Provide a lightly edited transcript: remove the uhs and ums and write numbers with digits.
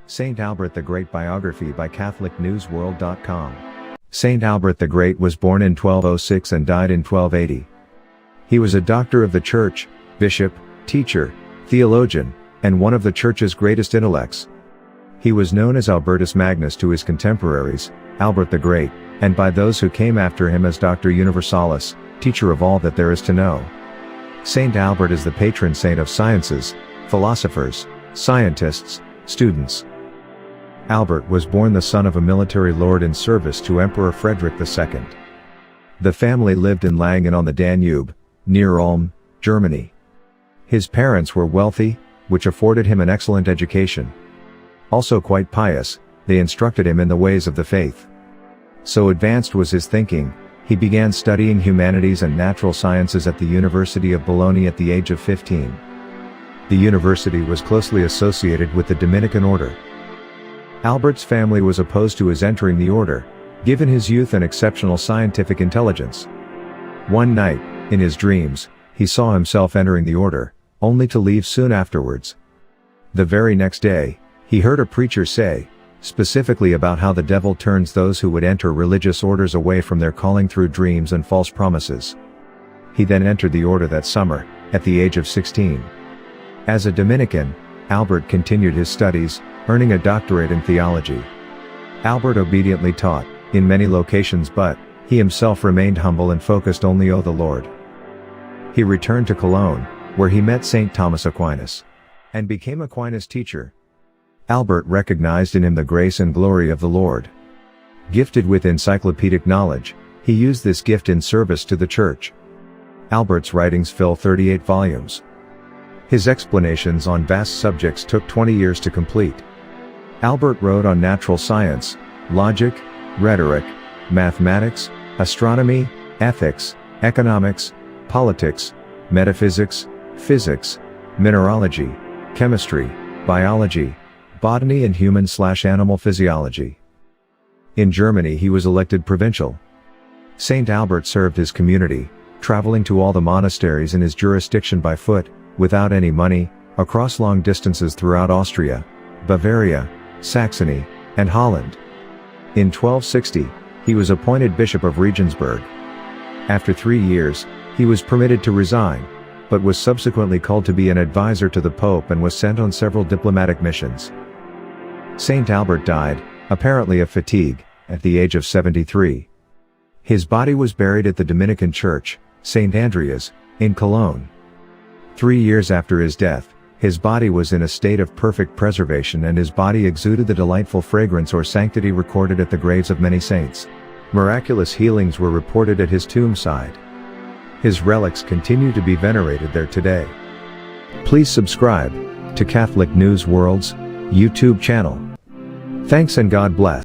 Saint Albert the Great Biography by CatholicNewsWorld.com. Saint Albert the Great was born in 1206 and died in 1280. He was a doctor of the Church, bishop, teacher, theologian, and one of the Church's greatest intellects. He was known as Albertus Magnus to his contemporaries, Albert the Great, and by those who came after him as Doctor Universalis, teacher of all that there is to know. Saint Albert is the patron saint of sciences, philosophers, scientists, students. Albert was born the son of a military lord in service to Emperor Frederick II. The family lived in Langen on the Danube, near Ulm, Germany. His parents were wealthy, which afforded him an excellent education. Also quite pious, they instructed him in the ways of the faith. So advanced was his thinking, he began studying humanities and natural sciences at the University of Bologna at the age of 15. The university was closely associated with the Dominican order. Albert's family was opposed to his entering the order, given his youth and exceptional scientific intelligence. One night, in his dreams, he saw himself entering the order, only to leave soon afterwards. The very next day, he heard a preacher say, specifically about how the devil turns those who would enter religious orders away from their calling through dreams and false promises. He then entered the order that summer, at the age of 16. As a Dominican, Albert continued his studies, earning a doctorate in theology. Albert obediently taught, in many locations, but he himself remained humble and focused only on the Lord. He returned to Cologne, where he met St. Thomas Aquinas, and became Aquinas' teacher. Albert recognized in him the grace and glory of the Lord. Gifted with encyclopedic knowledge, he used this gift in service to the Church. Albert's writings fill 38 volumes. His explanations on vast subjects took 20 years to complete. Albert wrote on natural science, logic, rhetoric, mathematics, astronomy, ethics, economics, politics, metaphysics, physics, mineralogy, chemistry, biology, botany and human/animal physiology. In Germany he was elected provincial. Saint Albert served his community, traveling to all the monasteries in his jurisdiction by foot, without any money, across long distances throughout Austria, Bavaria, Saxony, and Holland. In 1260, he was appointed Bishop of Regensburg. After 3 years, he was permitted to resign, but was subsequently called to be an advisor to the Pope and was sent on several diplomatic missions. Saint Albert died, apparently of fatigue, at the age of 73. His body was buried at the Dominican Church, St. Andrea's, in Cologne. 3 years after his death, his body was in a state of perfect preservation and his body exuded the delightful fragrance or sanctity recorded at the graves of many saints. Miraculous healings were reported at his tombside. His relics continue to be venerated there today. Please subscribe to Catholic News World's YouTube channel. Thanks and God bless.